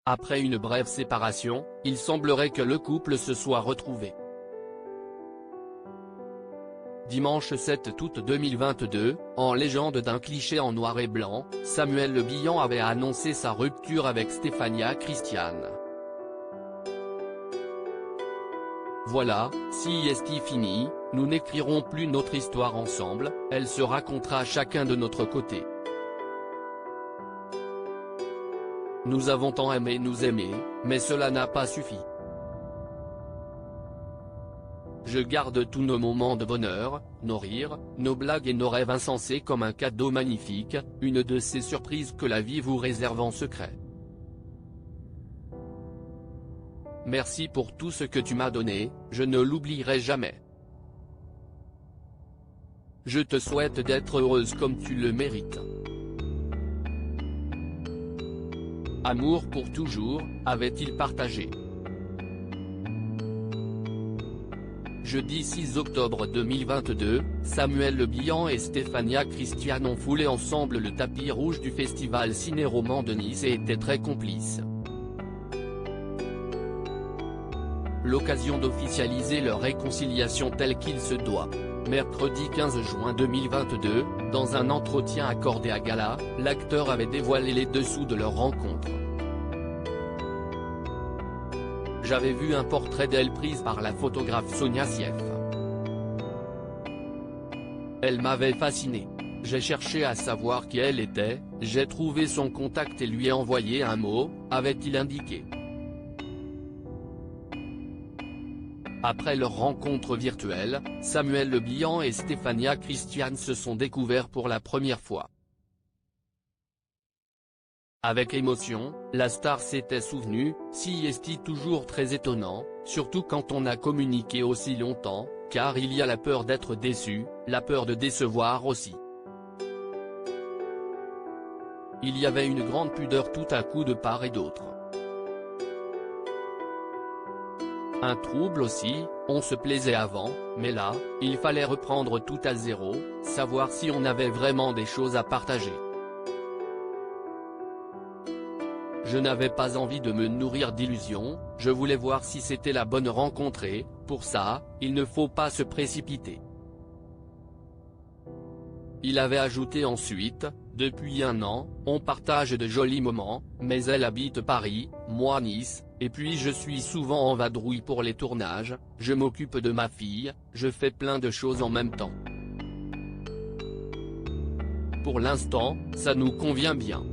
Après une brève séparation, il semblerait que le couple se soit retrouvé. Dimanche 7 août 2022, en légende d'un cliché en noir et blanc, Samuel Le Bihan avait annoncé sa rupture avec Stefania Christian. Voilà, si est fini, nous n'écrirons plus notre histoire ensemble, elle se racontera chacun de notre côté. Nous avons tant aimé nous aimer, mais cela n'a pas suffi. Je garde tous nos moments de bonheur, nos rires, nos blagues et nos rêves insensés comme un cadeau magnifique, une de ces surprises que la vie vous réserve en secret. Merci pour tout ce que tu m'as donné, je ne l'oublierai jamais. Je te souhaite d'être heureuse comme tu le mérites. Amour pour toujours, avait-il partagé. Jeudi 6 octobre 2022, Samuel Le Bihan et Stefania Christian ont foulé ensemble le tapis rouge du festival Ciné-Roman de Nice et étaient très complices. L'occasion d'officialiser leur réconciliation telle qu'il se doit. Mercredi 15 juin 2022, dans un entretien accordé à Gala, l'acteur avait dévoilé les dessous de leur rencontre. J'avais vu un portrait d'elle prise par la photographe Sonia Sieff. Elle m'avait fasciné. J'ai cherché à savoir qui elle était, j'ai trouvé son contact et lui ai envoyé un mot, avait-il indiqué. Après leur rencontre virtuelle, Samuel Le Bihan et Stefania Christian se sont découverts pour la première fois. Avec émotion, la star s'était souvenue, si est toujours très étonnant, surtout quand on a communiqué aussi longtemps, car il y a la peur d'être déçu, la peur de décevoir aussi. Il y avait une grande pudeur tout à coup de part et d'autre. Un trouble aussi, on se plaisait avant, mais là, il fallait reprendre tout à zéro, savoir si on avait vraiment des choses à partager. Je n'avais pas envie de me nourrir d'illusions, je voulais voir si c'était la bonne rencontre et, pour ça, il ne faut pas se précipiter. Il avait ajouté ensuite, depuis un an, on partage de jolis moments, mais elle habite Paris, moi Nice, et puis je suis souvent en vadrouille pour les tournages, je m'occupe de ma fille, je fais plein de choses en même temps. Pour l'instant, ça nous convient bien.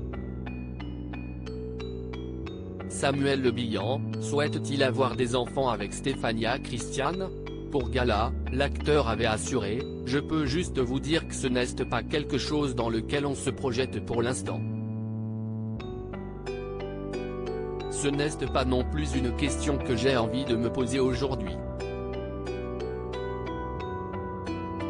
Samuel Le Bihan, souhaite-t-il avoir des enfants avec Stefania Christian? Pour Gala, l'acteur avait assuré, « Je peux juste vous dire que ce n'est pas quelque chose dans lequel on se projette pour l'instant. Ce n'est pas non plus une question que j'ai envie de me poser aujourd'hui.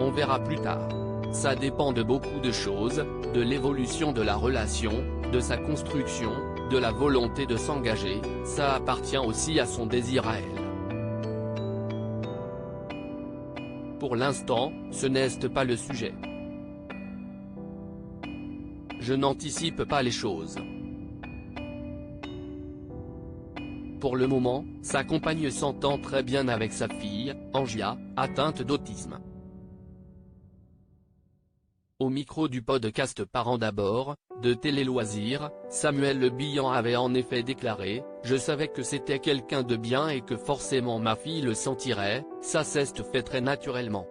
On verra plus tard. Ça dépend de beaucoup de choses, de l'évolution de la relation, de sa construction, de la volonté de s'engager, ça appartient aussi à son désir à elle. Pour l'instant, ce n'est pas le sujet. Je n'anticipe pas les choses. Pour le moment, sa compagne s'entend très bien avec sa fille, Angia, atteinte d'autisme. Au micro du podcast Parents d'abord, de Télé Loisirs, Samuel Le Bihan avait en effet déclaré, « Je savais que c'était quelqu'un de bien et que forcément ma fille le sentirait, ça s'est fait très naturellement.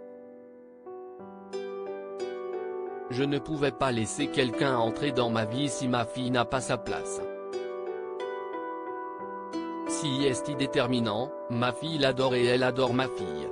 Je ne pouvais pas laisser quelqu'un entrer dans ma vie si ma fille n'a pas sa place. Si est déterminant, ma fille l'adore et elle adore ma fille.